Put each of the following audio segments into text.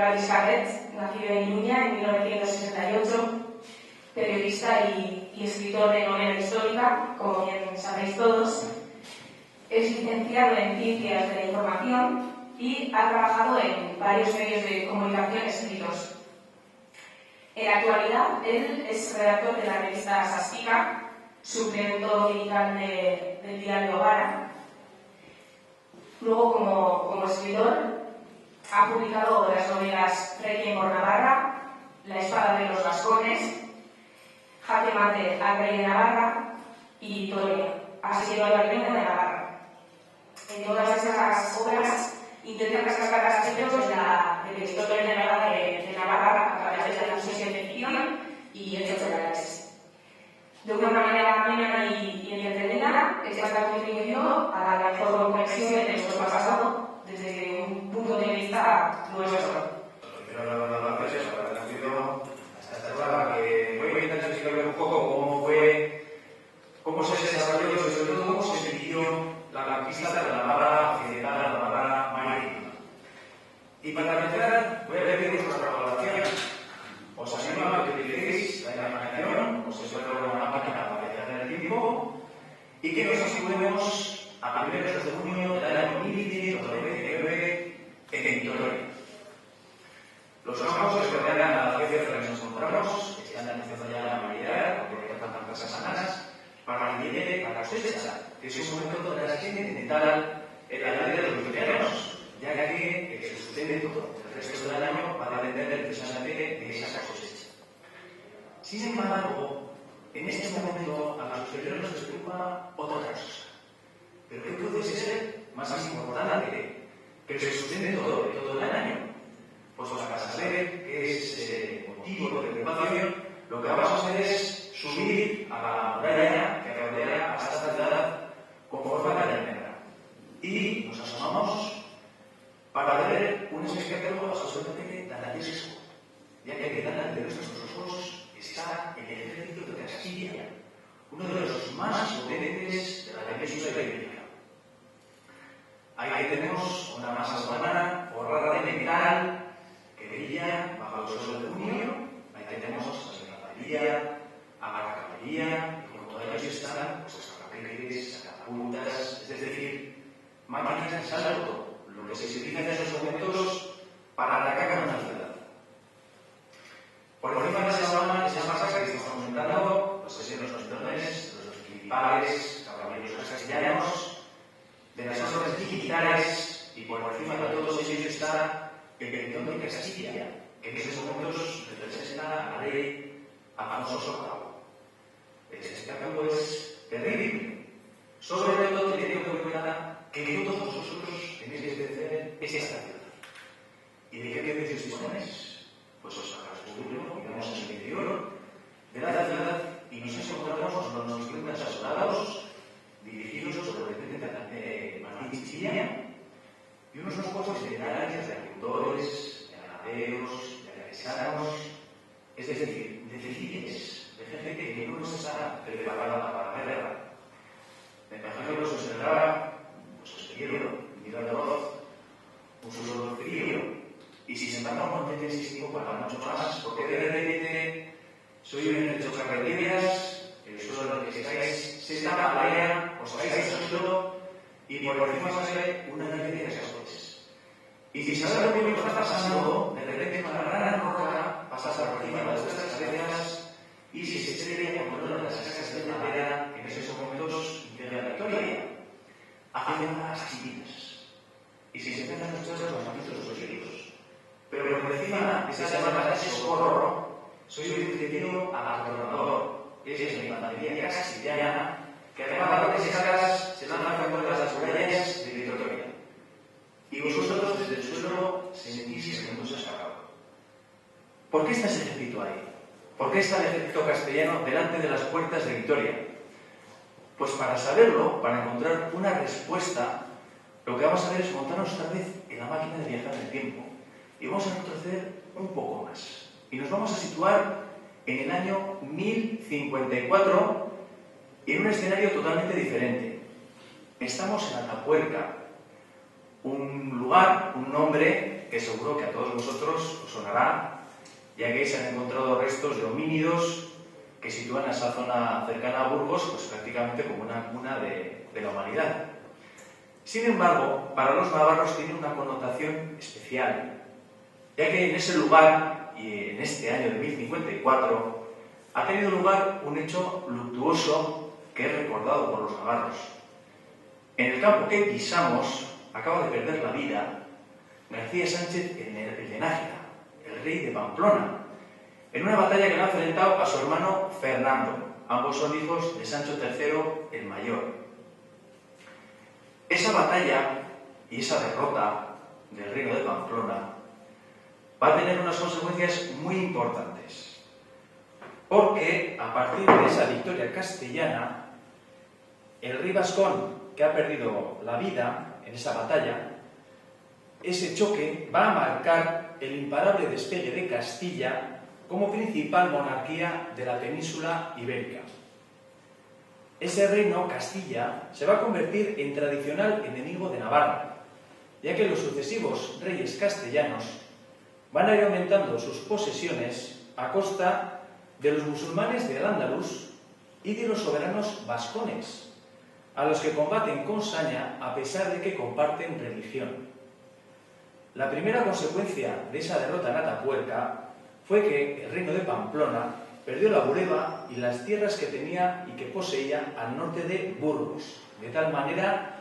Beatriz Carret, nacido en Iruña en 1968, periodista y escritor de novela histórica, como bien sabéis todos. Es licenciado en Ciencias de la Información y ha trabajado en varios medios de comunicación escritos. En la actualidad, él es redactor de la revista Saspica, suplemento dominical del diario Vara. Luego, como escritor, ha publicado las novelas Requiem por Navarra, La espada de los vascones, Jaque mate al rey de Navarra y Victoria, así al reino de Navarra. En todas esas obras intenta sacar aspectos de la historia de Navarra a través de la ciencia ficción y hechos reales. De una manera amena y entretenida, está contribuyendo a la mejor comprensión de nuestro pasado desde un punto de vista nuestro. Quiero dar las gracias por haber nacido hasta esta charla, que voy a intentar explicar un poco cómo se desarrolló y sobre todo cómo se vivió la conquista de la Navarra occidental, la Navarra marítima. Y para empezar, voy a pedir vuestra colaboración. Os animo a que utilicéis la imaginación, os espero una máquina para viajar en el tiempo y que nos situemos a primeros de junio del año 1599 en Vitoria. Los campos que rodean a la ciudad en la que nos encontramos están empezando ya la mayoría, porque ya faltan casas semanas, para que llegue a la cosecha, que es un momento de la fundamental en la vida de los vitorianos, ya que el sustento todo el resto del año va a depender precisamente de esa cosecha. Sin embargo, en este momento a los vitorianos les preocupa otra cosa. ¿Pero qué puede ser más importante que el sustento de todo el año? Pues para saber qué es motivo de preocupación, lo que vamos a hacer es subir a la muralla que rodea a esta ciudad con forma de almendra. Y nos asomamos para ver un espectáculo absolutamente dantesco, ya que delante de nuestros ojos está el ejército de Castilla, uno de los más potentes de la península ibérica. Ahí tenemos una masa humana forrada de metal que brilla bajo el sol de junio. Ahí tenemos a la infantería, a la caballería, y junto a ellos están los carrapeles, catapultas, es decir, máquinas de salto, lo que se utiliza en esos momentos para atacar a una ciudad. Por encima de esa masa que estamos comentando, pues se ven los pistones, los principales caballeros castellanos, de las órdenes militares, y por encima de todos ellos está el pelotón de Castilla, que en esos momentos representa a la rey Alfonso VIII. El espectáculo es terrible. Sobre todo teniendo en cuenta que todos vosotros tenéis que defender esta ciudad. ¿Y de qué medios disponéis? Pues os sacáis público, digamos en el interior de la ciudad, y nos encontramos con unos 50 soldados dirigidos por el presidente Martín Chichilla y unos pocos generales de agricultores, de ganaderos, de artesanos, es decir, de civiles, de gente que no está preparada para la guerra. Me imagino que os observará, pues escribieron, mirad voz, un sudor frío, y sin embargo no tenéis tiempo para mucho más, porque de repente soy un hecho carreteras, el suelo en el que estáis se tambalea, os caéis al suelo y por encima sale una nave de cazotes. Y si sabes lo que está pasando, de repente una gran roca pasa por encima de vuestras cabezas y si se estrella con una de las casas de madera que en esos momentos integra la Victoria, hacen unas chiquitas. Y si se pegan ustedes los manitos los heridos. Pero por encima de esas llamadas de socorro, soy un detenido acordeonador, que es la infantería castellana, que además de esas casas se lanzan contra las murallas de Vitoria. Y vosotros desde el suelo sentís que no se ha escapado. ¿Por qué está ese ejército ahí? ¿Por qué está el ejército castellano delante de las puertas de Vitoria? Pues para saberlo, para encontrar una respuesta, lo que vamos a hacer es montarnos otra vez en la máquina de viajar en el tiempo. Y vamos a retroceder un poco más. Y nos vamos a situar en el año 1054 en un escenario totalmente diferente. Estamos en Atapuerca, Un lugar, un nombre que seguro que a todos vosotros os sonará, ya que se han encontrado restos de homínidos que sitúan a esa zona cercana a Burgos pues prácticamente como una cuna de la humanidad. Sin embargo, para los navarros tiene una connotación especial, ya que en ese lugar, y en este año de 1054, ha tenido lugar un hecho luctuoso que es recordado por los navarros. En el campo que pisamos acaba de perder la vida García Sánchez el de Nájera, el rey de Pamplona, en una batalla que le ha enfrentado a su hermano Fernando. Ambos son hijos de Sancho III el Mayor. Esa batalla y esa derrota del reino de Pamplona va a tener unas consecuencias muy importantes, porque a partir de esa victoria castellana, el rey vascón, que ha perdido la vida en esa batalla, ese choque va a marcar el imparable despegue de Castilla como principal monarquía de la península ibérica. Ese reino, Castilla, se va a convertir en tradicional enemigo de Navarra, ya que los sucesivos reyes castellanos van a ir aumentando sus posesiones a costa de los musulmanes de Al-Ándalus y de los soberanos vascones, a los que combaten con saña a pesar de que comparten religión. La primera consecuencia de esa derrota en Atapuerca fue que el reino de Pamplona perdió la Bureba y las tierras que tenía y que poseía al norte de Burgos, de tal manera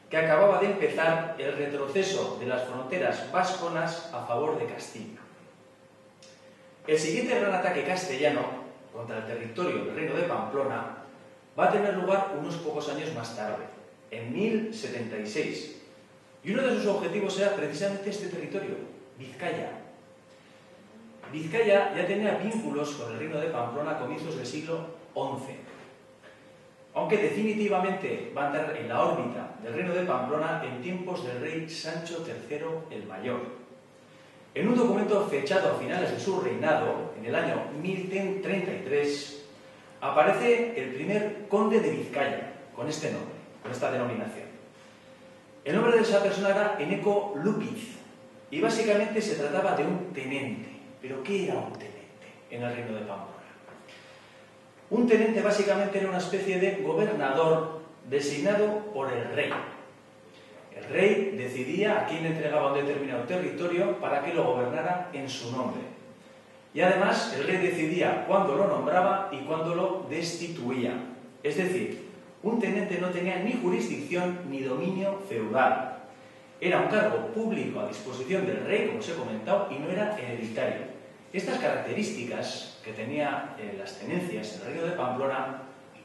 que acababa de empezar el retroceso de las fronteras vasconas a favor de Castilla. El siguiente gran ataque castellano contra el territorio del reino de Pamplona va a tener lugar unos pocos años más tarde, en 1076, y uno de sus objetivos era precisamente este territorio, Vizcaya. Vizcaya ya tenía vínculos con el reino de Pamplona a comienzos del siglo XI, aunque definitivamente va a entrar en la órbita del reino de Pamplona en tiempos del rey Sancho III el Mayor. En un documento fechado a finales de su reinado, en el año 1133, aparece el primer conde de Vizcaya, con este nombre, con esta denominación. El nombre de esa persona era Eneco Lupiz, y básicamente se trataba de un tenente. ¿Pero qué era un tenente en el reino de Pamplona? Un tenente básicamente era una especie de gobernador designado por el rey. El rey decidía a quién entregaba un determinado territorio para que lo gobernara en su nombre. Y además el rey decidía cuándo lo nombraba y cuándo lo destituía. Es decir, un tenente no tenía ni jurisdicción ni dominio feudal. Era un cargo público a disposición del rey, como os he comentado, y no era hereditario. Estas características que tenía las tenencias en el reino de Pamplona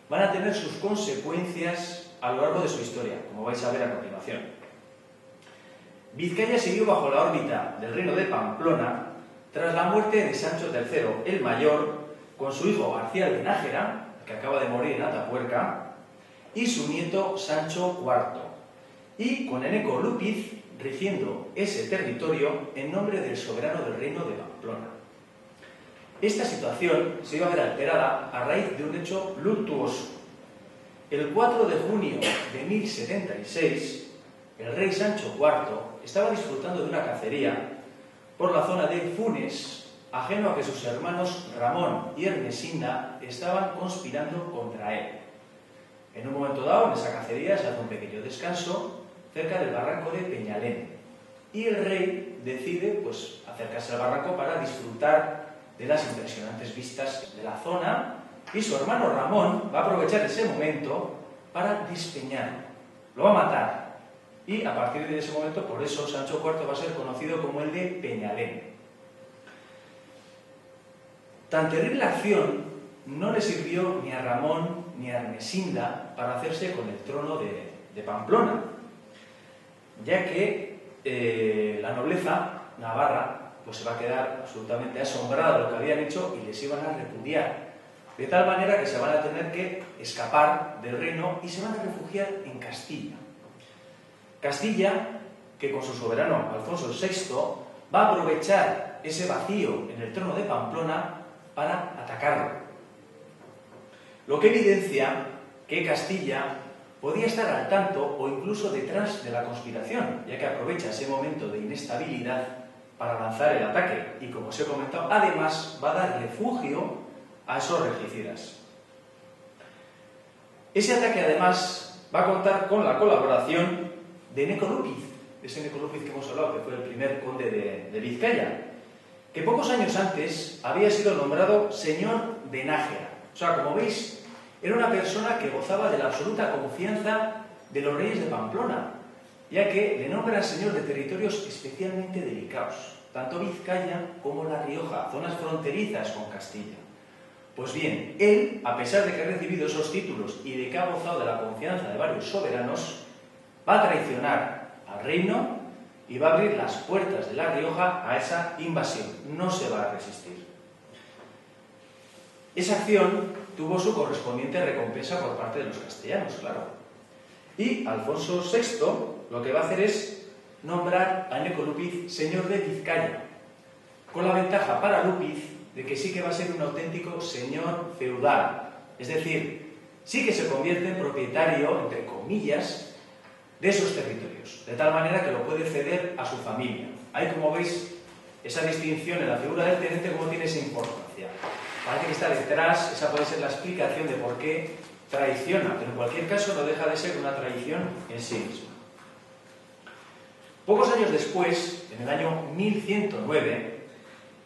van a tener sus consecuencias a lo largo de su historia, como vais a ver a continuación. Vizcaya siguió bajo la órbita del reino de Pamplona tras la muerte de Sancho III el Mayor, con su hijo García de Nájera, que acaba de morir en Atapuerca, y su nieto Sancho IV, y con Eneco Lupiz rigiendo ese territorio en nombre del soberano del reino de Pamplona. Esta situación se iba a ver alterada a raíz de un hecho luctuoso. El 4 de junio de 1076, el rey Sancho IV estaba disfrutando de una cacería por la zona de Funes, ajeno a que sus hermanos Ramón y Ermesinda estaban conspirando contra él. En un momento dado, en esa cacería, se hace un pequeño descanso cerca del barranco de Peñalén, y el rey decide acercarse al barranco para disfrutar de las impresionantes vistas de la zona, y su hermano Ramón va a aprovechar ese momento para despeñarlo. Lo va a matar. Y a partir de ese momento, por eso Sancho IV va a ser conocido como el de Peñalén. Tan terrible acción no le sirvió ni a Ramón ni a Ermesinda para hacerse con el trono de Pamplona, ya que la nobleza navarra se va a quedar absolutamente asombrada de lo que habían hecho y les iban a repudiar, de tal manera que se van a tener que escapar del reino y se van a refugiar en Castilla. Castilla, que con su soberano Alfonso VI va a aprovechar ese vacío en el trono de Pamplona para atacarlo. Lo que evidencia que Castilla podía estar al tanto o incluso detrás de la conspiración, ya que aprovecha ese momento de inestabilidad para lanzar el ataque y, como os he comentado, además va a dar refugio a esos regicidas. Ese ataque además va a contar con la colaboración de Neco Lúpiz, ese Neco Lúpiz que hemos hablado, que fue el primer conde de Vizcaya, que pocos años antes había sido nombrado señor de Nájera. O sea, como veis, era una persona que gozaba de la absoluta confianza de los reyes de Pamplona, ya que le nombran señor de territorios especialmente delicados, tanto Vizcaya como La Rioja, zonas fronterizas con Castilla. Pues bien, él, a pesar de que ha recibido esos títulos y de que ha gozado de la confianza de varios soberanos, va a traicionar al reino y va a abrir las puertas de La Rioja a esa invasión. No se va a resistir. Esa acción tuvo su correspondiente recompensa por parte de los castellanos, claro. Y Alfonso VI lo que va a hacer es nombrar a Neco Lúpiz señor de Vizcaya, con la ventaja para Lúpiz de que sí que va a ser un auténtico señor feudal. Es decir, sí que se convierte en propietario, entre comillas, de esos territorios, de tal manera que lo puede ceder a su familia. Ahí, como veis, esa distinción en la figura del tenente, cómo tiene esa importancia. Parece que está detrás, esa puede ser la explicación de por qué traiciona, pero en cualquier caso no deja de ser una traición en sí misma. Pocos años después, en el año 1109,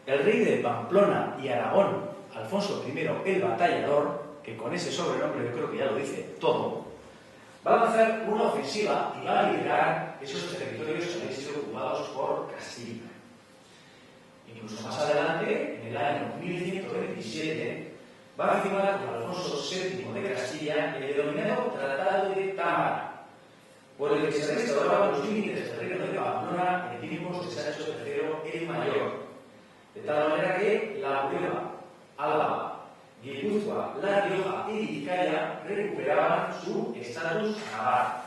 el rey de Pamplona y Aragón, Alfonso I el Batallador, que con ese sobrenombre yo creo que ya lo dice todo, va a lanzar una ofensiva y va a liberar esos territorios que habían sido ocupados por Castilla. Incluso más adelante, en el año 1127, va a firmar con Alfonso VII de Castilla el denominado Tratado de Támara, por el que se restauraban los límites del reino de Pamplona en tiempos de Sancho III el Mayor, de tal manera que La Prueba, Álava, Guipúzcoa, La Rioja y Vizcaya recuperaban su estatus naval.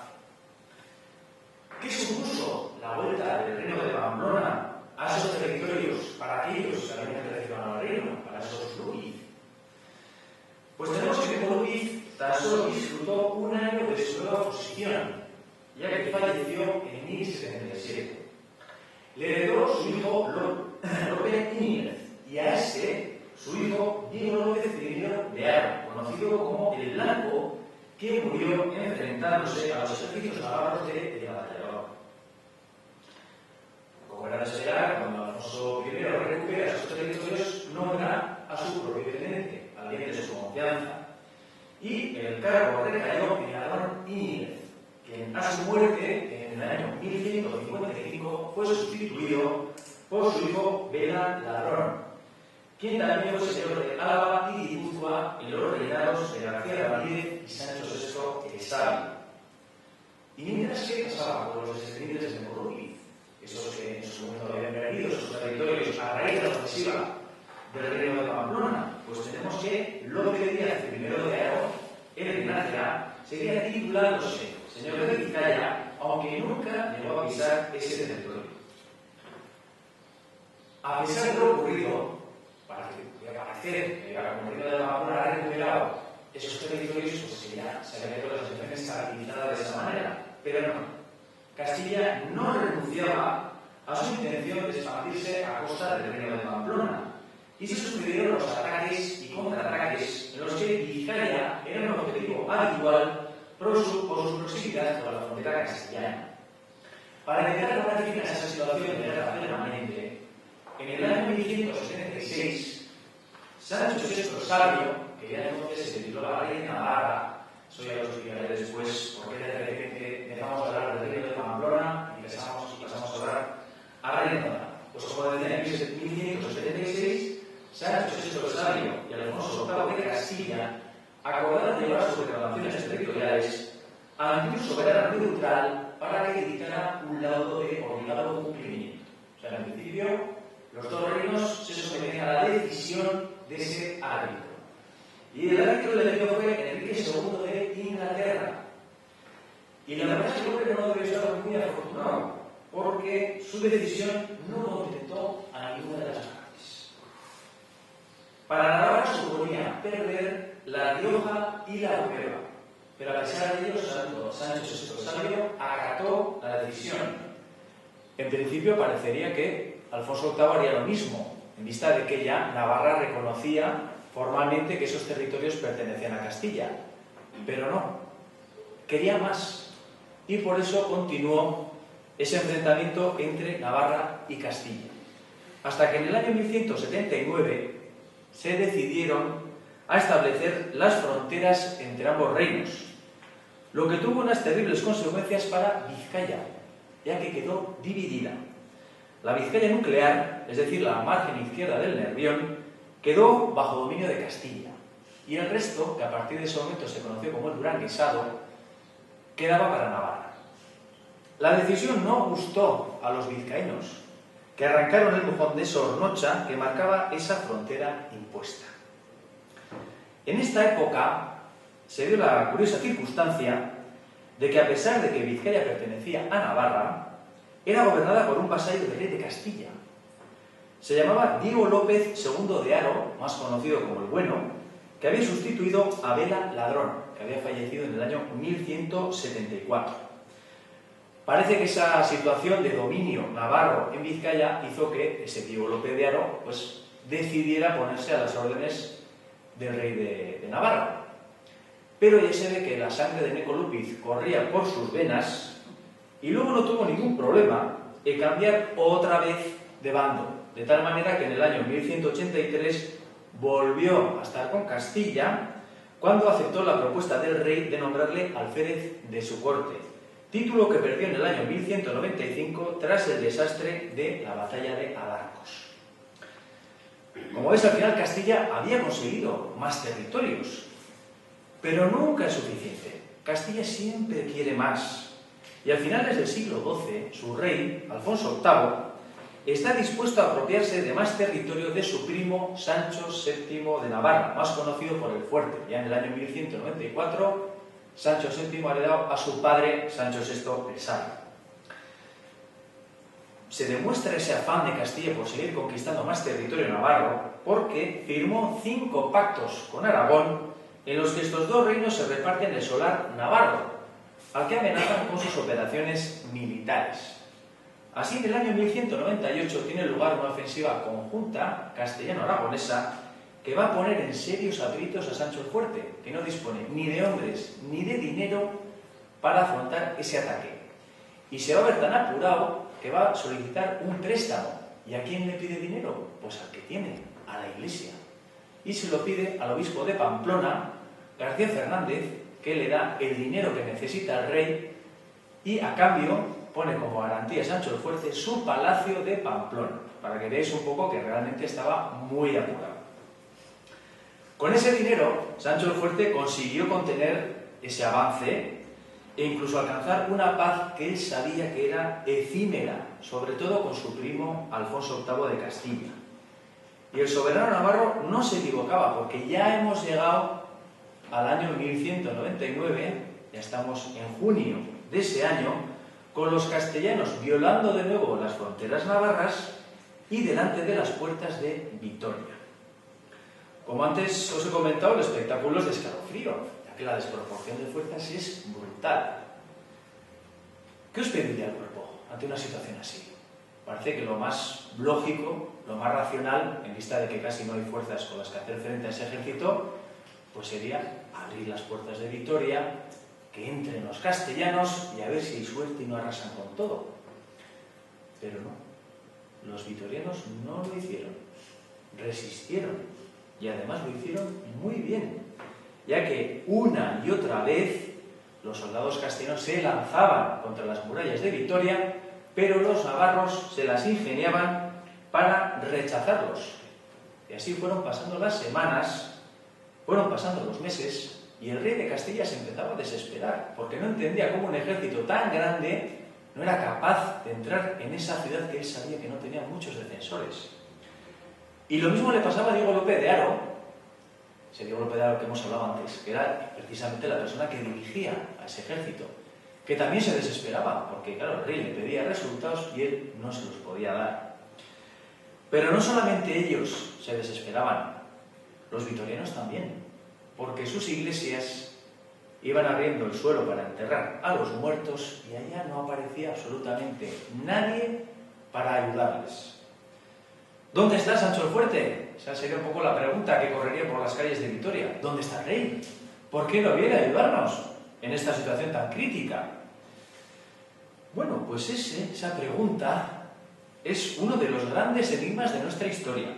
¿Qué supuso la vuelta del reino de Pamplona a esos territorios para aquellos que habían traicionado al reino, para esos Lúpiz? Pues tenemos que Neco Lúpiz tan solo disfrutó un año de su nueva posición, ya que falleció en 1077. Le heredó su hijo Lope Íñiguez, y a este su hijo Diego López de Haro, conocido como el Blanco, que murió enfrentándose a los ejércitos navarros de Batallador. Como era de esperar, cuando Alfonso I recupera esos territorios, nombra a su propio tenente, alguien de su confianza, y el cargo recayó en Adón Íñiguez, quien a su muerte, en el año 1155, fue sustituido por su hijo Bela Ladrón, quien también fue señor de Álava y Guipúzcoa en los reinados de García Ramírez y Sancho VI el Sabio. Y mientras que pasaba con los descendientes de Neco Lúpiz, esos que en su momento habían perdido sus territorios a raíz de la ofensiva del reino de Pamplona, pues tenemos que Lope Díaz I de Haro, el Nájera, seguía titulándose señor de Vizcaya, aunque nunca llegó a pisar ese territorio. A pesar de lo ocurrido, parece que la comunidad de Pamplona ha recuperado esos territorios, pues ya se había hecho la situación estabilizada de esa manera. Pero no. Castilla no renunciaba a su intención de expandirse a costa del reino de Pamplona. Y se sucedieron los ataques y contraataques en los que Vizcaya era un objetivo habitual por su proximidad con la frontera castellana. Para intentar poner fin a esa situación de guerra permanente, en el año 1176, Sancho VI el Sabio, que ya entonces se tituló la Reina Navarra, eso ya lo explicaré después, porque de repente empezamos a hablar del reino de Pamplona y pasamos a hablar a Reina Navarra. Pues como decía, en 1576, Sancho VI el Sabio y Alfonso VIII de Castilla acordaron llevar sus reclamaciones territoriales ante un soberano neutral para que dictara un laudo de obligado cumplimiento. O sea, en principio, los dos reinos se sometían a la decisión de ese árbitro. Y el árbitro elegido fue Enrique II de Inglaterra. Y la verdad es que yo creo que no debe estar muy afortunado, porque su decisión no contentó a ninguna de las partes. Para Navarra suponía perder La Rioja y La Prueba, pero a pesar de ello, Sancho VI el Sabio acató la decisión. En principio parecería que Alfonso VIII haría lo mismo, en vista de que ya Navarra reconocía formalmente que esos territorios pertenecían a Castilla, pero no, quería más, y por eso continuó ese enfrentamiento entre Navarra y Castilla, hasta que en el año 1179 se decidieron a establecer las fronteras entre ambos reinos, lo que tuvo unas terribles consecuencias para Vizcaya, ya que quedó dividida. La Vizcaya nuclear, es decir, la margen izquierda del Nervión, quedó bajo dominio de Castilla, y el resto, que a partir de ese momento se conoció como el Duranguesado, quedaba para Navarra. La decisión no gustó a los vizcaínos, que arrancaron el mojón de Sornocha que marcaba esa frontera impuesta. En esta época se dio la curiosa circunstancia de que, a pesar de que Vizcaya pertenecía a Navarra, era gobernada por un vasallo del rey de Castilla. Se llamaba Diego López II de Haro, más conocido como el Bueno, que había sustituido a Bela Ladrón, que había fallecido en el año 1174. Parece que esa situación de dominio navarro en Vizcaya hizo que ese Diego López de Haro decidiera ponerse a las órdenes del rey de Navarra. Pero ya se ve que la sangre de Neco Lúpiz corría por sus venas y luego no tuvo ningún problema en cambiar otra vez de bando, de tal manera que en el año 1183 volvió a estar con Castilla cuando aceptó la propuesta del rey de nombrarle alférez de su corte, título que perdió en el año 1195 tras el desastre de la batalla de Alarcos. Como ves, al final Castilla había conseguido más territorios, pero nunca es suficiente. Castilla siempre quiere más. Y a finales del siglo XII, su rey, Alfonso VIII, está dispuesto a apropiarse de más territorio de su primo Sancho VII de Navarra, más conocido por el Fuerte. Ya en el año 1194, Sancho VII ha heredado a su padre, Sancho VI el Sabio. Se demuestra ese afán de Castilla por seguir conquistando más territorio navarro porque firmó 5 pactos con Aragón en los que estos dos reinos se reparten el solar navarro, al que amenazan con sus operaciones militares. Así, en el año 1198 tiene lugar una ofensiva conjunta castellano-aragonesa que va a poner en serios aprietos a Sancho el Fuerte, que no dispone ni de hombres ni de dinero para afrontar ese ataque. Y se va a ver tan apurado que va a solicitar un préstamo. ¿Y a quién le pide dinero? Pues al que tiene, a la Iglesia. Y se lo pide al obispo de Pamplona, García Fernández, que le da el dinero que necesita el rey y a cambio pone como garantía a Sancho el Fuerte su palacio de Pamplona, para que veáis un poco que realmente estaba muy apurado. Con ese dinero, Sancho el Fuerte consiguió contener ese avance e incluso alcanzar una paz que él sabía que era efímera, sobre todo con su primo Alfonso VIII de Castilla. Y el soberano navarro no se equivocaba, porque ya hemos llegado al año 1199, ya estamos en junio de ese año, con los castellanos violando de nuevo las fronteras navarras y delante de las puertas de Vitoria. Como antes os he comentado, el espectáculo es de escalofrío, ya que la desproporción de fuerzas es brutal. ¿Qué os pediría el cuerpo ante una situación así? Parece que lo más lógico, lo más racional, en vista de que casi no hay fuerzas con las que hacer frente a ese ejército, pues sería abrir las puertas de Vitoria, que entren los castellanos y a ver si hay suerte y no arrasan con todo. Pero no, los vitorianos no lo hicieron, resistieron y además lo hicieron muy bien, ya que una y otra vez los soldados castellanos se lanzaban contra las murallas de Vitoria, pero los navarros se las ingeniaban para rechazarlos. Y así fueron pasando las semanas, fueron pasando los meses, y el rey de Castilla se empezaba a desesperar, porque no entendía cómo un ejército tan grande no era capaz de entrar en esa ciudad que él sabía que no tenía muchos defensores. Y lo mismo le pasaba a Diego López de Haro, ese Diego López de Haro que hemos hablado antes, que era precisamente la persona que dirigía a ese ejército, que también se desesperaba, porque claro, el rey le pedía resultados y él no se los podía dar. Pero no solamente ellos se desesperaban, los vitorianos también, porque sus iglesias Iban abriendo el suelo para enterrar a los muertos y allá no aparecía absolutamente nadie para ayudarles. ¿Dónde está Sancho el Fuerte? Esa sería un poco la pregunta que correría por las calles de Vitoria. ¿Dónde está el rey? ¿Por qué no viene a ayudarnos en esta situación tan crítica? Bueno, pues esa pregunta es uno de los grandes enigmas de nuestra historia.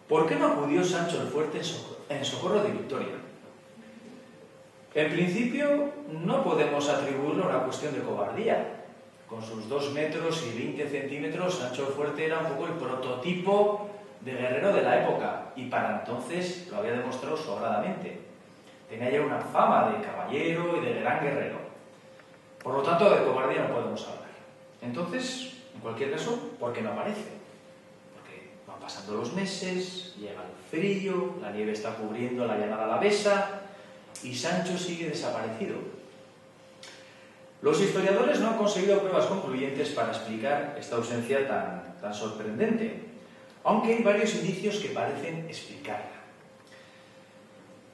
¿Por qué no acudió Sancho el Fuerte en socorro de Vitoria? En principio, no podemos atribuirlo a una cuestión de cobardía. Con sus 2 metros y 20 centímetros, Sancho el Fuerte era un poco el prototipo de guerrero de la época y para entonces lo había demostrado sobradamente. Tenía ya una fama de caballero y de gran guerrero. Por lo tanto, de cobardía no podemos hablar. Entonces, en cualquier caso, ¿por qué no aparece? Porque van pasando los meses, llega el frío, la nieve está cubriendo la llanada alavesa y Sancho sigue desaparecido. Los historiadores no han conseguido pruebas concluyentes para explicar esta ausencia tan sorprendente, aunque hay varios indicios que parecen explicarla.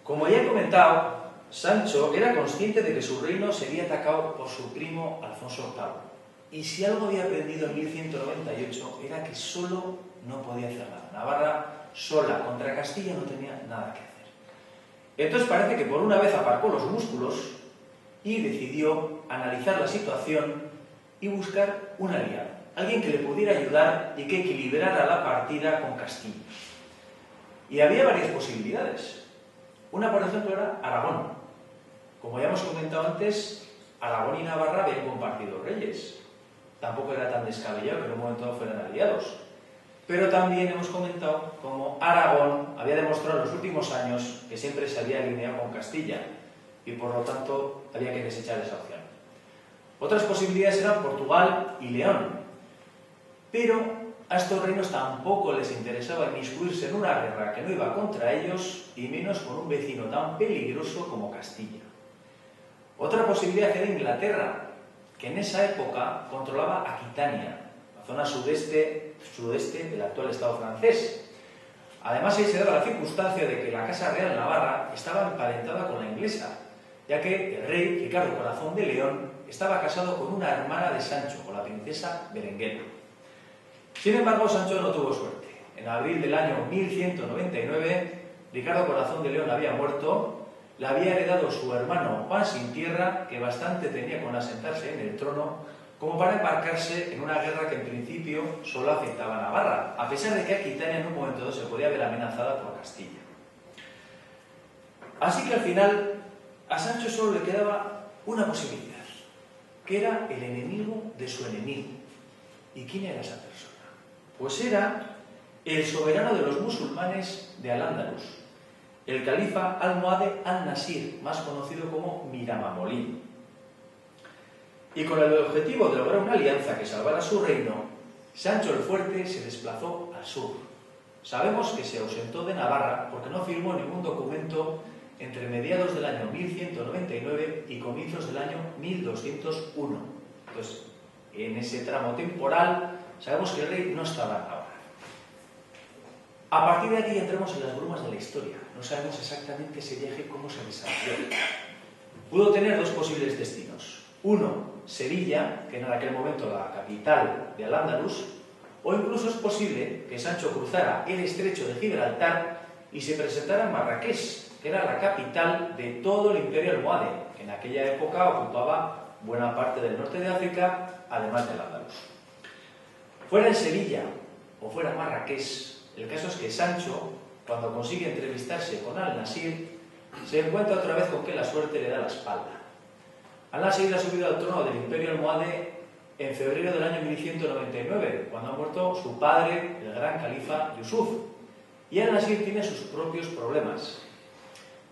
Como ya he comentado, Sancho era consciente de que su reino sería atacado por su primo Alfonso VIII, y si algo había aprendido en 1198 era que solo no podía hacer nada. Navarra sola contra Castilla no tenía nada que hacer. Entonces parece que por una vez aparcó los músculos y decidió analizar la situación y buscar un aliado, alguien que le pudiera ayudar y que equilibrara la partida con Castilla. Y había varias posibilidades. Una, por ejemplo, era Aragón. Como ya hemos comentado antes, Aragón y Navarra habían compartido reyes. Tampoco era tan descabellado que en un momento dado fueran aliados. Pero también hemos comentado cómo Aragón había demostrado en los últimos años que siempre se había alineado con Castilla y por lo tanto había que desechar esa opción. Otras posibilidades eran Portugal y León, pero a estos reinos tampoco les interesaba inmiscuirse en una guerra que no iba contra ellos y menos con un vecino tan peligroso como Castilla. Otra posibilidad era Inglaterra, que en esa época controlaba Aquitania, la zona sudeste del actual Estado francés. Además, ahí se daba la circunstancia de que la Casa Real Navarra estaba emparentada con la inglesa, ya que el rey Ricardo Corazón de León estaba casado con una hermana de Sancho, con la princesa Berenguela. Sin embargo, Sancho no tuvo suerte. En abril del año 1199, Ricardo Corazón de León había muerto, la había heredado su hermano Juan Sin Tierra, que bastante tenía con asentarse en el trono, como para embarcarse en una guerra que en principio solo afectaba a Navarra, a pesar de que Aquitania en un momento dado se podía ver amenazada por Castilla. Así que al final a Sancho solo le quedaba una posibilidad, que era el enemigo de su enemigo. ¿Y quién era esa persona? Pues era el soberano de los musulmanes de Al-Ándalus, el califa Almohade al-Nasir, más conocido como Miramamolín. Y con el objetivo de lograr una alianza que salvara su reino, Sancho el Fuerte se desplazó al sur. Sabemos que se ausentó de Navarra porque no firmó ningún documento entre mediados del año 1199 y comienzos del año 1201. Entonces, en ese tramo temporal, sabemos que el rey no estaba en Navarra. A partir de aquí entramos en las brumas de la historia. No sabemos exactamente ese viaje cómo se desarrolló. Pudo tener 2 posibles destinos. Uno, Sevilla, que era en aquel momento la capital de Al-Ándalus, o incluso es posible que Sancho cruzara el estrecho de Gibraltar y se presentara en Marrakech, que era la capital de todo el imperio almohade, que en aquella época ocupaba buena parte del norte de África, además del Al-Ándalus. Fuera en Sevilla o fuera en Marrakech, el caso es que Sancho, cuando consigue entrevistarse con Al-Nasir, se encuentra otra vez con que la suerte le da la espalda. Al-Nasir ha subido al trono del imperio almohade en febrero del año 1199, cuando ha muerto su padre, el gran califa Yusuf, y Al-Nasir tiene sus propios problemas.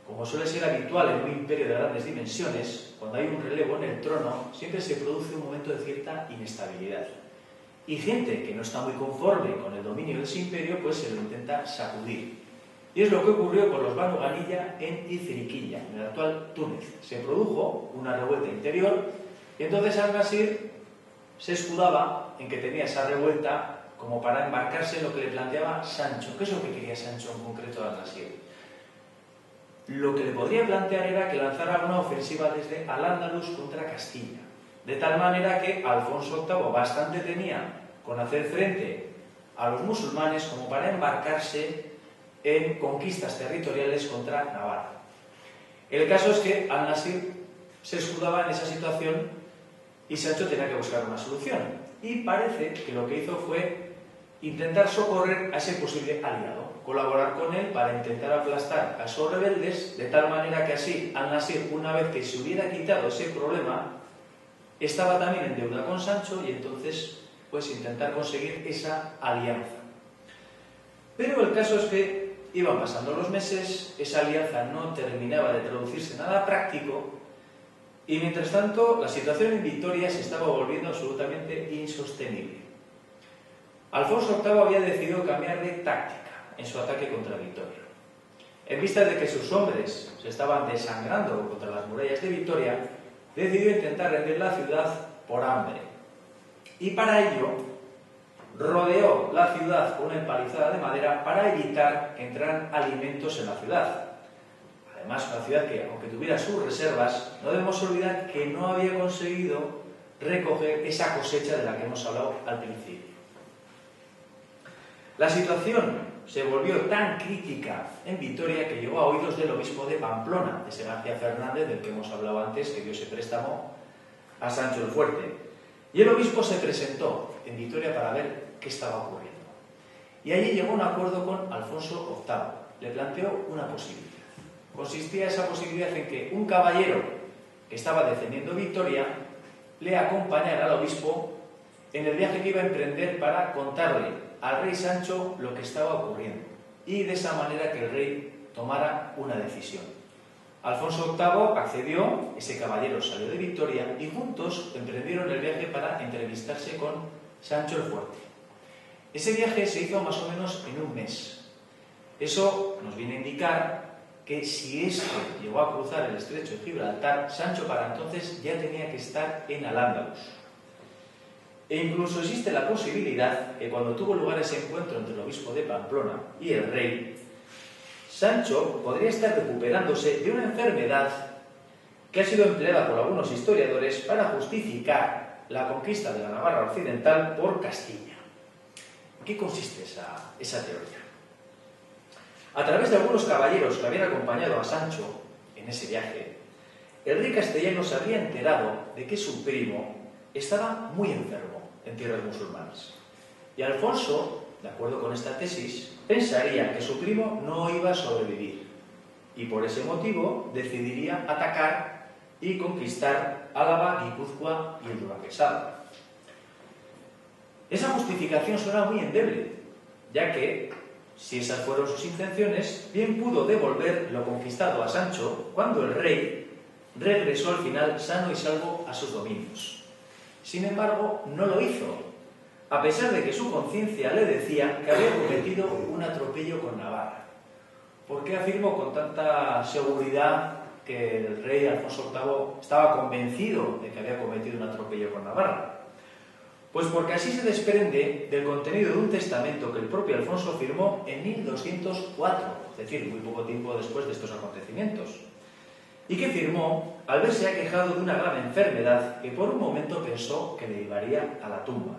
Como suele ser habitual en un imperio de grandes dimensiones, cuando hay un relevo en el trono, siempre se produce un momento de cierta inestabilidad. Y gente que no está muy conforme con el dominio de ese imperio, pues se lo intenta sacudir. Y es lo que ocurrió con los Banu Ganilla en Izriquilla, en el actual Túnez. Se produjo una revuelta interior y entonces Al-Nasir se escudaba en que tenía esa revuelta como para embarcarse en lo que le planteaba Sancho. ¿Qué es lo que quería Sancho en concreto de Al-Nasir? lo que le podría plantear era que lanzara una ofensiva desde Al-Ándalus contra Castilla, de tal manera que Alfonso VIII bastante tenía con hacer frente a los musulmanes como para embarcarse en conquistas territoriales contra Navarra. El caso es que Al-Nasir se escudaba en esa situación y Sancho tenía que buscar una solución. Y parece que lo que hizo fue intentar socorrer a ese posible aliado, colaborar con él para intentar aplastar a esos rebeldes, de tal manera que así Al-Nasir, una vez que se hubiera quitado ese problema, estaba también en deuda con Sancho y entonces pues intentar conseguir esa alianza. Pero el caso es que iban pasando los meses, esa alianza no terminaba de traducirse en nada práctico y mientras tanto la situación en Vitoria se estaba volviendo absolutamente insostenible. Alfonso VIII había decidido cambiar de táctica en su ataque contra Vitoria. En vista de que sus hombres se estaban desangrando contra las murallas de Vitoria, decidió intentar rendir la ciudad por hambre. Y para ello rodeó la ciudad con una empalizada de madera para evitar que entraran alimentos en la ciudad. Además, una ciudad que, aunque tuviera sus reservas, no debemos olvidar que no había conseguido recoger esa cosecha de la que hemos hablado al principio. La situación se volvió tan crítica en Vitoria que llegó a oídos del obispo de Pamplona, ese García Fernández del que hemos hablado antes, que dio ese préstamo a Sancho el Fuerte. Y el obispo se presentó en Vitoria para ver qué estaba ocurriendo. Y allí llegó a un acuerdo con Alfonso VIII. Le planteó una posibilidad. Consistía esa posibilidad en que un caballero que estaba defendiendo Vitoria le acompañara al obispo en el viaje que iba a emprender para contarle al rey Sancho lo que estaba ocurriendo y de esa manera que el rey tomara una decisión. Alfonso VIII accedió, ese caballero salió de Vitoria y juntos emprendieron el viaje para entrevistarse con Sancho el Fuerte. Ese viaje se hizo más o menos en un mes. Eso nos viene a indicar que si éste llegó a cruzar el estrecho de Gibraltar, Sancho para entonces ya tenía que estar en Al-Ándalus. E incluso existe la posibilidad que cuando tuvo lugar ese encuentro entre el obispo de Pamplona y el rey, Sancho podría estar recuperándose de una enfermedad que ha sido empleada por algunos historiadores para justificar la conquista de la Navarra occidental por Castilla. ¿En qué consiste esa teoría? A través de algunos caballeros que habían acompañado a Sancho en ese viaje, el rey castellano se había enterado de que su primo estaba muy enfermo en tierras musulmanas. Y Alfonso, de acuerdo con esta tesis, pensaría que su primo no iba a sobrevivir y por ese motivo decidiría atacar y conquistar Álava, Guipúzcoa y el Duranguesado. Esa justificación suena muy endeble, ya que, si esas fueron sus intenciones, bien pudo devolver lo conquistado a Sancho cuando el rey regresó al final sano y salvo a sus dominios. Sin embargo, no lo hizo, a pesar de que su conciencia le decía que había cometido un atropello con Navarra. ¿Por qué afirmó con tanta seguridad que el rey Alfonso VIII estaba convencido de que había cometido un atropello con Navarra? Pues porque así se desprende del contenido de un testamento que el propio Alfonso firmó en 1204, es decir, muy poco tiempo después de estos acontecimientos, y que firmó al verse aquejado de una grave enfermedad que por un momento pensó que le llevaría a la tumba.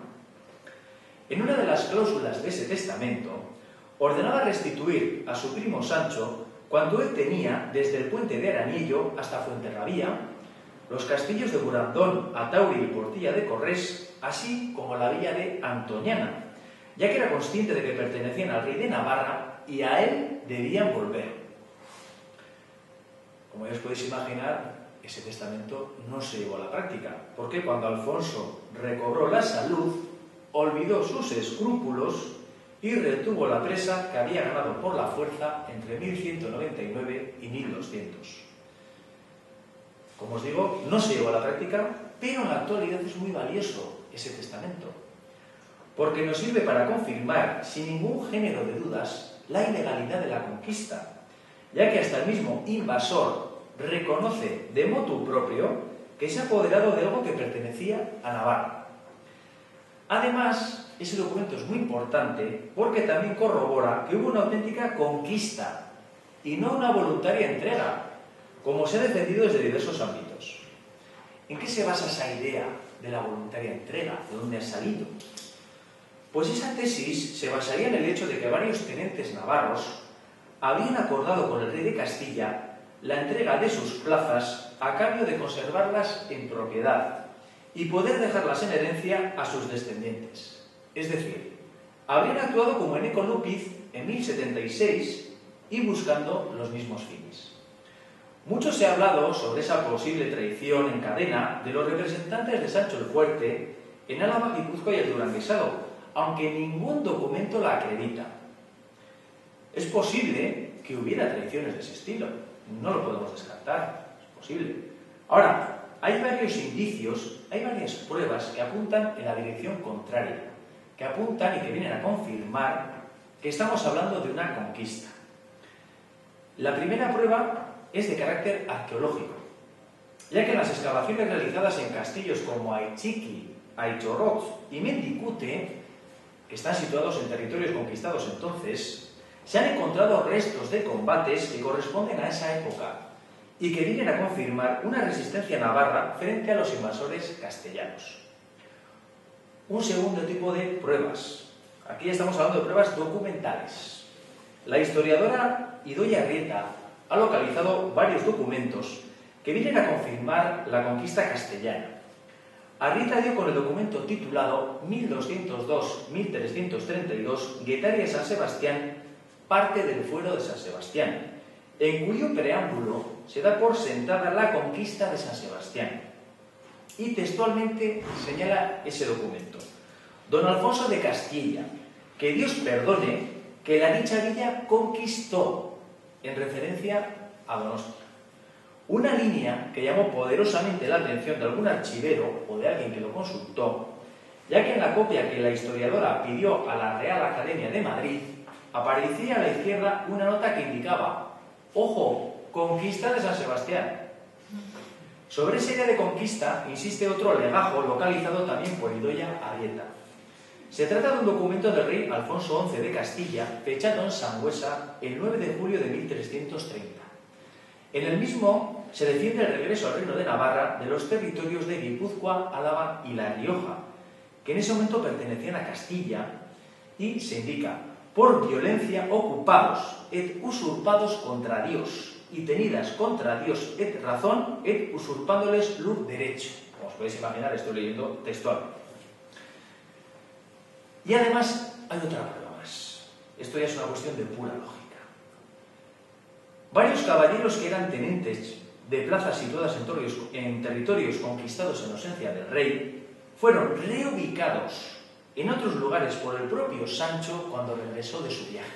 En una de las cláusulas de ese testamento, ordenaba restituir a su primo Sancho cuando él tenía desde el puente de Aranillo hasta Fuenterrabía, los castillos de Burandón, Atauri y Portilla de Corrés, así como la villa de Antoñana, ya que era consciente de que pertenecían al rey de Navarra y a él debían volver. Como ya os podéis imaginar, ese testamento no se llevó a la práctica, porque cuando Alfonso recobró la salud, olvidó sus escrúpulos y retuvo la presa que había ganado por la fuerza entre 1199 y 1200. Como os digo, no se llevó a la práctica, pero en la actualidad es muy valioso ese testamento, porque nos sirve para confirmar, sin ningún género de dudas, la ilegalidad de la conquista, ya que hasta el mismo invasor reconoce de motu propio que se ha apoderado de algo que pertenecía a Navarra. Además, ese documento es muy importante porque también corrobora que hubo una auténtica conquista y no una voluntaria entrega, como se ha defendido desde diversos ámbitos. ¿En qué se basa esa idea de la voluntaria entrega? ¿De dónde ha salido? Pues esa tesis se basaría en el hecho de que varios tenentes navarros habían acordado con el rey de Castilla la entrega de sus plazas a cambio de conservarlas en propiedad y poder dejarlas en herencia a sus descendientes. Es decir, habrían actuado como Eneco Lúpiz en 1076 y buscando los mismos fines. Mucho se ha hablado sobre esa posible traición en cadena de los representantes de Sancho el Fuerte en Álava, Guipúzcoa y el Duranguesado, aunque ningún documento la acredita. Es posible que hubiera traiciones de ese estilo, no lo podemos descartar, es posible. Ahora, hay varios indicios, hay varias pruebas que apuntan en la dirección contraria, que apuntan y que vienen a confirmar que estamos hablando de una conquista. La primera prueba es de carácter arqueológico, ya que en las excavaciones realizadas en castillos como Aichiqui, Aichorroz y Mendicute, que están situados en territorios conquistados entonces, se han encontrado restos de combates que corresponden a esa época y que vienen a confirmar una resistencia navarra frente a los invasores castellanos. Un segundo tipo de pruebas. Aquí estamos hablando de pruebas documentales. La historiadora Idoia Arrieta ha localizado varios documentos que vienen a confirmar la conquista castellana. Arrieta dio con el documento titulado 1202-1332 Guetaria San Sebastián, parte del fuero de San Sebastián, en cuyo preámbulo se da por sentada la conquista de San Sebastián. Y textualmente señala ese documento: Don Alfonso de Castilla, que Dios perdone, que la dicha villa conquistó, en referencia a Donostia. Una línea que llamó poderosamente la atención de algún archivero o de alguien que lo consultó, ya que en la copia que la historiadora pidió a la Real Academia de Madrid, aparecía a la izquierda una nota que indicaba: ojo, conquista de San Sebastián. Sobre esa idea de conquista insiste otro legajo localizado también por Idoia Arrieta. Se trata de un documento del rey Alfonso XI de Castilla, fechado en Sangüesa el 9 de julio de 1330. En el mismo se defiende el regreso al Reino de Navarra de los territorios de Guipúzcoa, Álava y La Rioja, que en ese momento pertenecían a Castilla, y se indica: por violencia ocupados et usurpados contra Dios, y tenidas contra Dios et razón, et usurpándoles luz derecho. Como os podéis imaginar, estoy leyendo textualmente. Y además hay otra prueba más. Esto ya es una cuestión de pura lógica. Varios caballeros que eran tenentes de plazas situadas en territorios conquistados en ausencia del rey fueron reubicados en otros lugares por el propio Sancho cuando regresó de su viaje.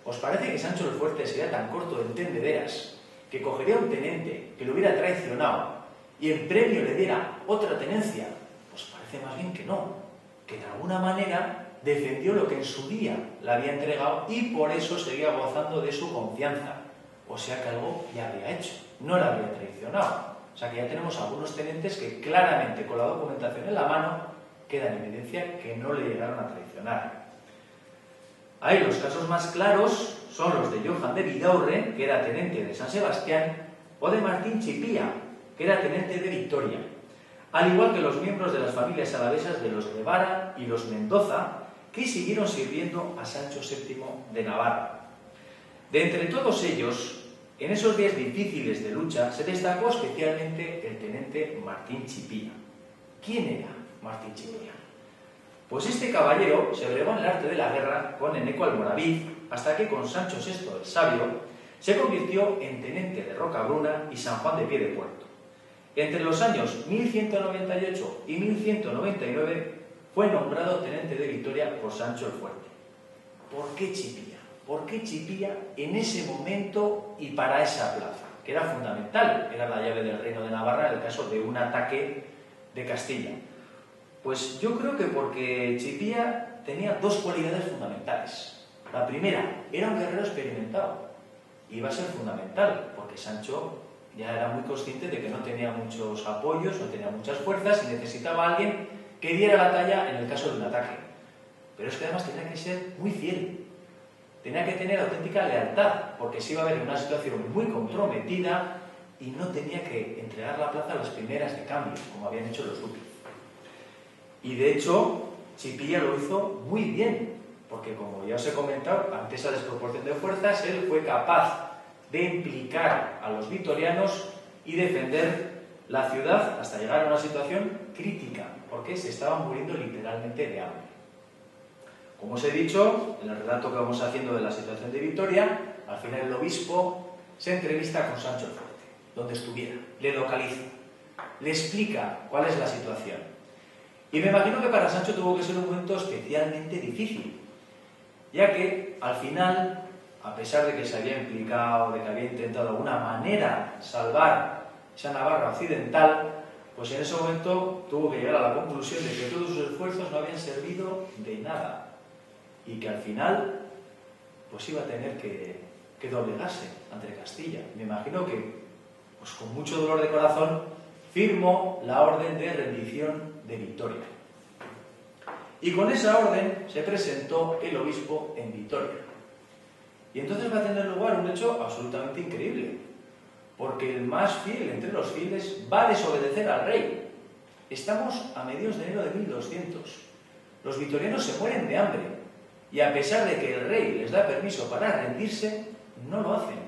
¿Os parece que Sancho el Fuerte sería tan corto de entendederas que cogería a un tenente que lo hubiera traicionado y en premio le diera otra tenencia? Pues parece más bien que no, que de alguna manera defendió lo que en su día le había entregado y por eso seguía gozando de su confianza. O sea que algo ya había hecho, no la había traicionado. O sea que ya tenemos algunos tenentes que claramente con la documentación en la mano quedan en evidencia que no le llegaron a traicionar. Ahí los casos más claros son los de Johan de Vidaurre, que era tenente de San Sebastián, o de Martín Chipía, que era tenente de Vitoria, al igual que los miembros de las familias alavesas de los Guevara y los Mendoza, que siguieron sirviendo a Sancho VII de Navarra. De entre todos ellos, en esos días difíciles de lucha, se destacó especialmente el tenente Martín Chipía. ¿Quién era Martín Chipía? Pues este caballero se bregó en el arte de la guerra con Eneco Almoravid, hasta que con Sancho VI el Sabio se convirtió en tenente de Rocabruna y San Juan de Piedepuerto. Entre los años 1198 y 1199 fue nombrado tenente de Vitoria por Sancho el Fuerte. ¿Por qué Chipía? ¿Por qué Chipía en ese momento y para esa plaza? Que era fundamental, era la llave del reino de Navarra en el caso de un ataque de Castilla. Pues yo creo que porque Chipía tenía dos cualidades fundamentales. La primera, era un guerrero experimentado. Iba a ser fundamental, porque Sancho ya era muy consciente de que no tenía muchos apoyos, no tenía muchas fuerzas y necesitaba a alguien que diera la talla en el caso de un ataque. Pero es que además tenía que ser muy fiel. tenía que tener auténtica lealtad, porque se iba a ver en una situación muy comprometida y no tenía que entregar la plaza a las primeras de cambio, como habían hecho los duques. Y de hecho, Chipilla lo hizo muy bien, porque como ya os he comentado, ante esa desproporción de fuerzas, él fue capaz de implicar a los vitorianos y defender la ciudad hasta llegar a una situación crítica, porque se estaban muriendo literalmente de hambre. Como os he dicho, en el relato que vamos haciendo de la situación de Vitoria, al final el obispo se entrevista con Sancho el Fuerte, donde estuviera, le localiza, le explica cuál es la situación. Y me imagino que para Sancho tuvo que ser un momento especialmente difícil, ya que al final, a pesar de que se había implicado, de que había intentado de alguna manera salvar esa Navarra occidental, pues en ese momento tuvo que llegar a la conclusión de que todos sus esfuerzos no habían servido de nada y que al final pues iba a tener que doblegarse ante Castilla. Me imagino que pues con mucho dolor de corazón firmó la orden de rendición de Vitoria. Y con esa orden se presentó el obispo en Vitoria. Y entonces va a tener lugar un hecho absolutamente increíble, porque el más fiel entre los fieles va a desobedecer al rey. Estamos a mediados de enero de 1200. Los vitorianos se mueren de hambre, y a pesar de que el rey les da permiso para rendirse, no lo hacen.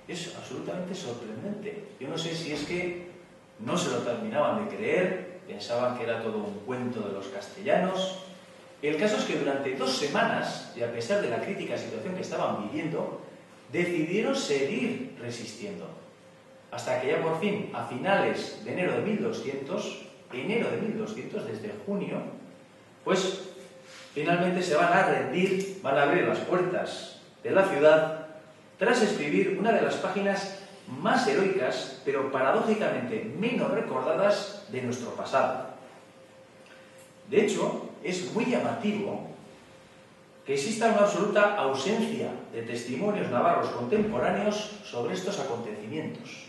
Es absolutamente sorprendente. Yo no sé si es que no se lo terminaban de creer, pensaban que era todo un cuento de los castellanos. El caso es que durante 2 semanas, y a pesar de la crítica situación que estaban viviendo, decidieron seguir resistiendo. Hasta que ya por fin, a finales de enero de 1200, desde junio, pues finalmente se van a rendir, van a abrir las puertas de la ciudad, tras escribir una de las páginas más heroicas, pero paradójicamente menos recordadas de nuestro pasado. De hecho, es muy llamativo que exista una absoluta ausencia de testimonios navarros contemporáneos sobre estos acontecimientos.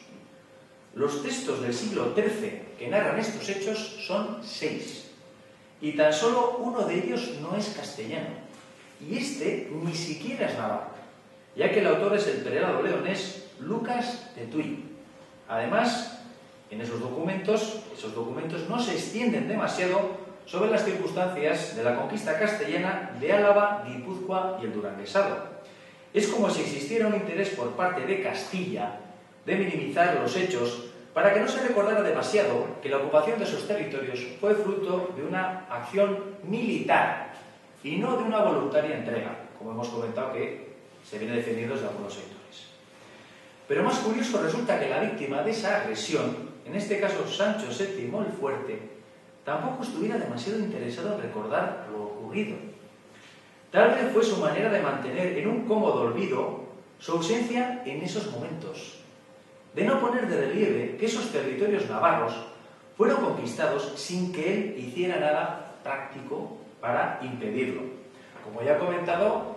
Los textos del siglo XIII que narran estos hechos son 6, y tan solo uno de ellos no es castellano, y este ni siquiera es navarro, ya que el autor es el prelado leonés Lucas de Tuy. Además, en esos documentos no se extienden demasiado sobre las circunstancias de la conquista castellana de Álava, Guipúzcoa y el Duranguesado. Es como si existiera un interés por parte de Castilla de minimizar los hechos para que no se recordara demasiado que la ocupación de esos territorios fue fruto de una acción militar y no de una voluntaria entrega, como hemos comentado que se viene defendiendo desde algunos sectores. Pero más curioso resulta que la víctima de esa agresión, en este caso Sancho VII el Fuerte, tampoco estuviera demasiado interesado en recordar lo ocurrido. Tal vez fue su manera de mantener en un cómodo olvido su ausencia en esos momentos, de no poner de relieve que esos territorios navarros fueron conquistados sin que él hiciera nada práctico para impedirlo. Como ya he comentado,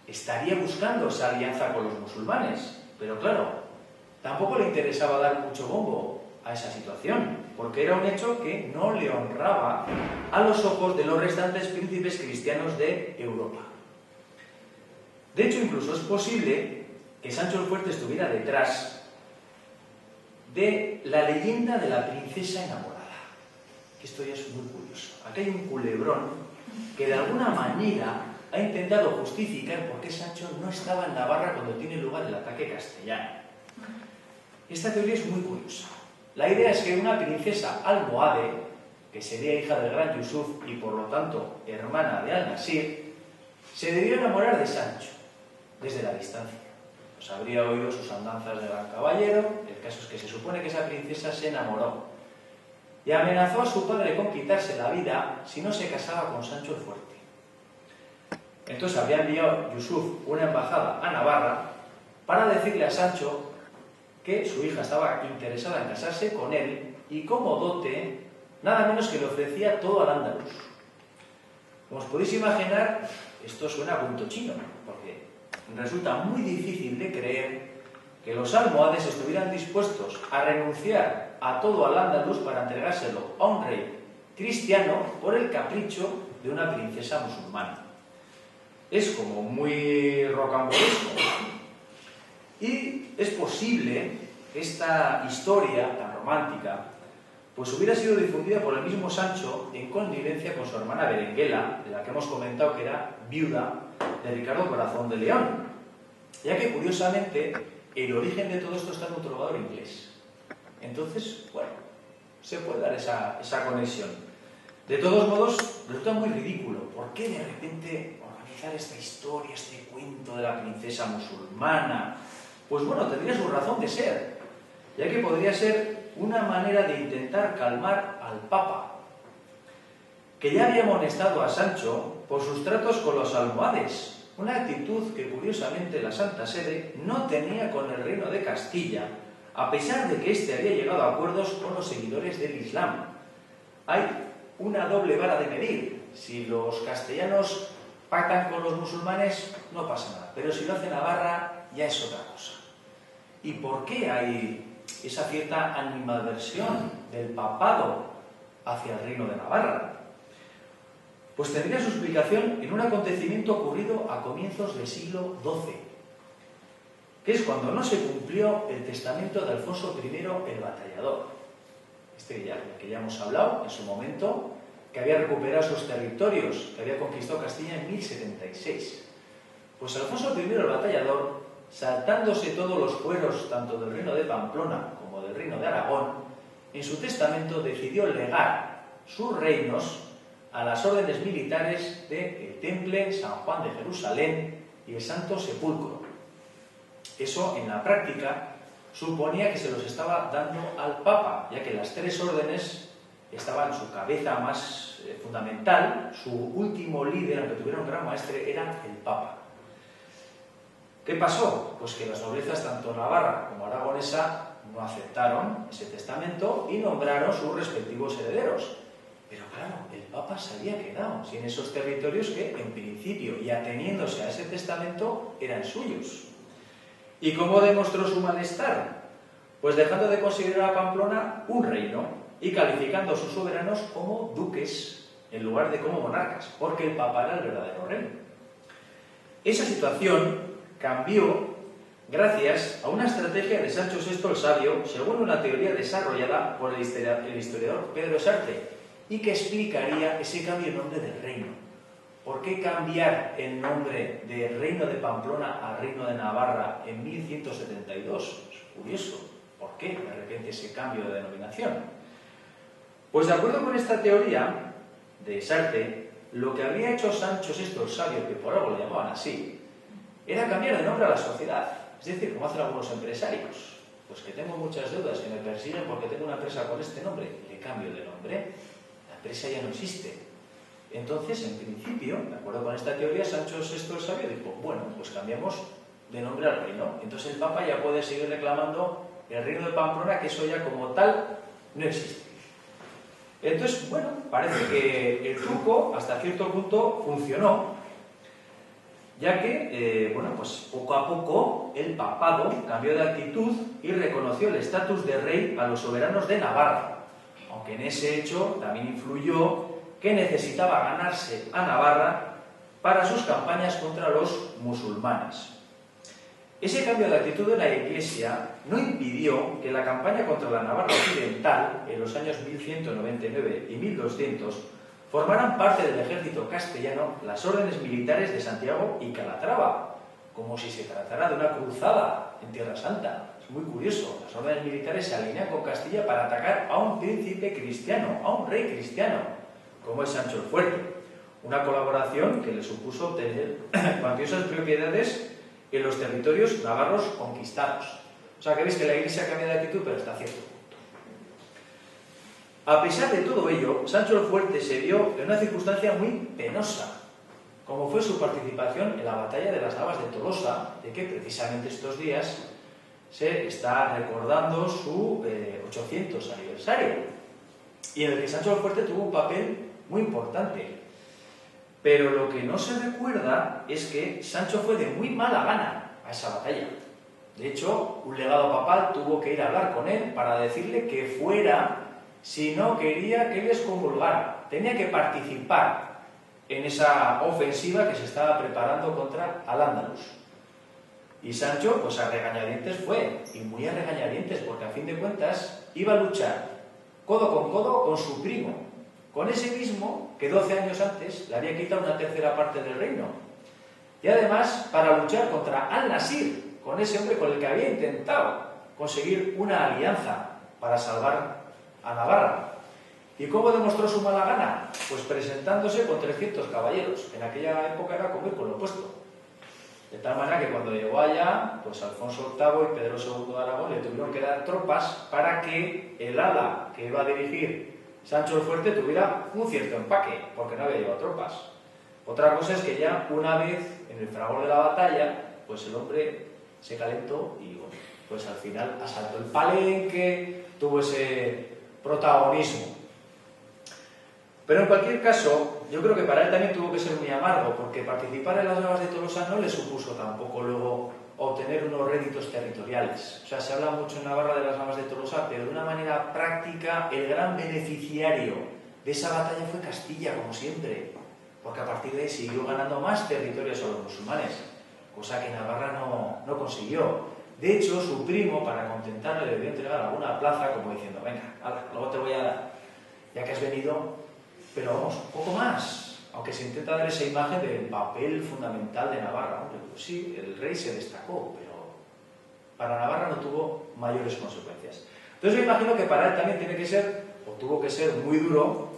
estaría buscando esa alianza con los musulmanes, pero claro, tampoco le interesaba dar mucho bombo a esa situación, porque era un hecho que no le honraba a los ojos de los restantes príncipes cristianos de Europa. De hecho, incluso es posible que Sancho el Fuerte estuviera detrás de la leyenda de la princesa enamorada. Esto ya es muy curioso. Aquí hay un culebrón que de alguna manera ha intentado justificar por qué Sancho no estaba en Navarra cuando tiene lugar el ataque castellano. Esta teoría es muy curiosa. La idea es que una princesa almohade, que sería hija del gran Yusuf y por lo tanto hermana de Al-Nasir, se debió enamorar de Sancho desde la distancia. Pues habría oído sus andanzas de gran caballero. El caso es que se supone que esa princesa se enamoró y amenazó a su padre con quitarse la vida si no se casaba con Sancho el Fuerte. Entonces habría enviado Yusuf una embajada a Navarra para decirle a Sancho que su hija estaba interesada en casarse con él y como dote, nada menos que le ofrecía todo al Andaluz. Como os podéis imaginar, esto suena a cuento chino, porque resulta muy difícil de creer que los almohades estuvieran dispuestos a renunciar a todo al Andaluz para entregárselo a un rey cristiano por el capricho de una princesa musulmana. es como muy rocambolesco. Y es posible que esta historia tan romántica pues hubiera sido difundida por el mismo Sancho en connivencia con su hermana Berenguela, de la que hemos comentado que era viuda de Ricardo Corazón de León, ya que curiosamente el origen de todo esto está en un trovador inglés. Entonces, bueno, se puede dar esa conexión. De todos modos, resulta muy ridículo. ¿Por qué de repente organizar esta historia, este cuento de la princesa musulmana? Pues bueno, tendría su razón de ser, ya que podría ser una manera de intentar calmar al Papa, que ya había amonestado a Sancho por sus tratos con los almohades, una actitud que curiosamente la Santa Sede no tenía con el reino de Castilla, a pesar de que éste había llegado a acuerdos con los seguidores del Islam. Hay una doble vara de medir. Si los castellanos pactan con los musulmanes, no pasa nada, pero si lo hace Navarra, ya es otra cosa. ¿Y por qué hay esa cierta animadversión del papado hacia el reino de Navarra? Pues tendría su explicación en un acontecimiento ocurrido a comienzos del siglo XII, que es cuando no se cumplió el testamento de Alfonso I el Batallador, del que ya hemos hablado en su momento, que había recuperado sus territorios, que había conquistado Castilla en 1076. Pues Alfonso I el Batallador, saltándose todos los fueros tanto del reino de Pamplona como del reino de Aragón, en su testamento decidió legar sus reinos a las órdenes militares del Temple, San Juan de Jerusalén y el Santo Sepulcro. Eso, en la práctica, suponía que se los estaba dando al Papa, ya que las tres órdenes estaban en su cabeza más fundamental, su último líder, aunque tuviera un gran maestre, era el Papa. ¿Qué pasó? Pues que las noblezas, tanto navarra como aragonesa, no aceptaron ese testamento y nombraron sus respectivos herederos. Pero claro, el Papa se había quedado sin esos territorios que, en principio, y ateniéndose a ese testamento, eran suyos. ¿Y cómo demostró su malestar? Pues dejando de considerar a Pamplona un reino y calificando a sus soberanos como duques en lugar de como monarcas, porque el Papa era el verdadero rey. Esa situación cambió gracias a una estrategia de Sancho VI el Sabio, según una teoría desarrollada por el historiador Pedro Sarte, y que explicaría ese cambio de nombre del reino. ¿Por qué cambiar el nombre de Reino de Pamplona a Reino de Navarra en 1172? Es curioso. ¿Por qué de repente ese cambio de denominación? Pues de acuerdo con esta teoría de Sarte, lo que había hecho Sancho VI el Sabio, que por algo le llamaban así, era cambiar de nombre a la sociedad. Es decir, como hacen algunos empresarios. Pues que tengo muchas deudas que me persiguen porque tengo una empresa con este nombre, le cambio de nombre. La empresa ya no existe. Entonces, en principio, de acuerdo con esta teoría, Sancho VI el Sabio dijo, bueno, pues cambiamos de nombre al reino. Entonces el Papa ya puede seguir reclamando el reino de Pamplona, que eso ya como tal no existe. Entonces, bueno, parece que el truco hasta cierto punto funcionó, ya que, bueno, pues poco a poco el papado cambió de actitud y reconoció el estatus de rey a los soberanos de Navarra, aunque en ese hecho también influyó que necesitaba ganarse a Navarra para sus campañas contra los musulmanes. Ese cambio de actitud de la Iglesia no impidió que la campaña contra la Navarra occidental, en los años 1199 y 1200, formaran parte del ejército castellano las órdenes militares de Santiago y Calatrava, como si se tratara de una cruzada en Tierra Santa. Es muy curioso, las órdenes militares se alinean con Castilla para atacar a un príncipe cristiano, a un rey cristiano, como es Sancho el Fuerte, una colaboración que le supuso obtener cuantiosas propiedades en los territorios navarros conquistados. O sea que veis que la Iglesia cambia de actitud, pero hasta cierto punto. A pesar de todo ello, Sancho el Fuerte se vio en una circunstancia muy penosa, como fue su participación en la batalla de las Navas de Tolosa, de que precisamente estos días se está recordando su 800 aniversario, y en el que Sancho el Fuerte tuvo un papel muy importante. Pero lo que no se recuerda es que Sancho fue de muy mala gana a esa batalla. De hecho, un legado papal tuvo que ir a hablar con él para decirle que fuera si no quería que les comulgara. Tenía que participar en esa ofensiva que se estaba preparando contra Al-Ándalus. Y Sancho, pues a regañadientes fue, y muy a regañadientes, porque a fin de cuentas iba a luchar codo con su primo, con ese mismo que 12 años antes le había quitado una tercera parte del reino. Y además para luchar contra Al-Nasir, con ese hombre con el que había intentado conseguir una alianza para salvar a Navarra. ¿Y cómo demostró su mala gana? Pues presentándose con 300 caballeros. En aquella época era comer con lo puesto. De tal manera que cuando llegó allá, pues Alfonso VIII y Pedro II de Aragón le tuvieron que dar tropas para que el ala que iba a dirigir Sancho el Fuerte tuviera un cierto empaque, porque no había llevado tropas. Otra cosa es que ya una vez en el fragor de la batalla, pues el hombre se calentó y bueno, pues al final asaltó el Palenque, tuvo ese protagonismo. Pero en cualquier caso, yo creo que para él también tuvo que ser muy amargo, porque participar en las Navas de Tolosa no le supuso tampoco luego obtener unos réditos territoriales. O sea, se habla mucho en Navarra de las Navas de Tolosa, pero de una manera práctica el gran beneficiario de esa batalla fue Castilla, como siempre, porque a partir de ahí siguió ganando más territorios a los musulmanes, cosa que Navarra no consiguió. De hecho, su primo, para contentarle, le debió entregar alguna plaza, como diciendo, venga, luego te voy a dar, ya que has venido. Pero vamos, un poco más, aunque se intenta dar esa imagen del papel fundamental de Navarra. Hombre, pues sí, el rey se destacó, pero para Navarra no tuvo mayores consecuencias. Entonces me imagino que para él también tiene que ser, o tuvo que ser muy duro,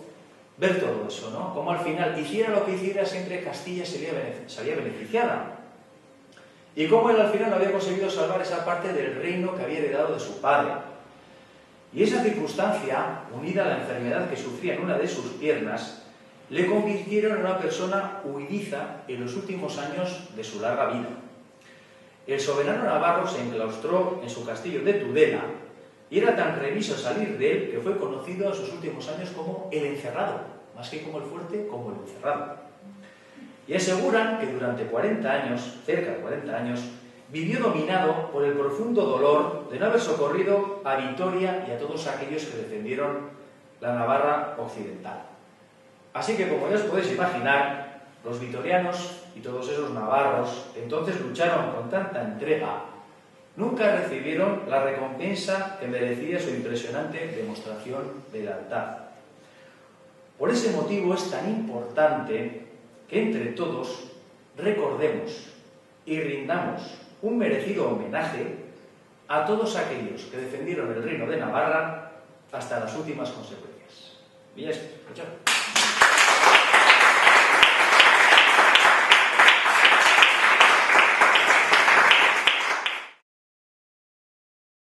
ver todo eso, ¿no? Como al final, hiciera lo que hiciera, siempre Castilla salía beneficiada. Y cómo él al final había conseguido salvar esa parte del reino que había heredado de su padre. Y esa circunstancia, unida a la enfermedad que sufría en una de sus piernas, le convirtieron en una persona huidiza en los últimos años de su larga vida. El soberano navarro se enclaustró en su castillo de Tudela y era tan remiso salir de él que fue conocido en sus últimos años como el encerrado, más que como el fuerte, como el encerrado. Y aseguran que durante 40 años, cerca de 40 años, vivió dominado por el profundo dolor de no haber socorrido a Vitoria y a todos aquellos que defendieron la Navarra occidental. Así que, como ya os podéis imaginar, los vitorianos y todos esos navarros que entonces lucharon con tanta entrega, nunca recibieron la recompensa que merecía su impresionante demostración de lealtad. Por ese motivo es tan importante que entre todos recordemos y rindamos un merecido homenaje a todos aquellos que defendieron el reino de Navarra hasta las últimas consecuencias. Bien, escuchad.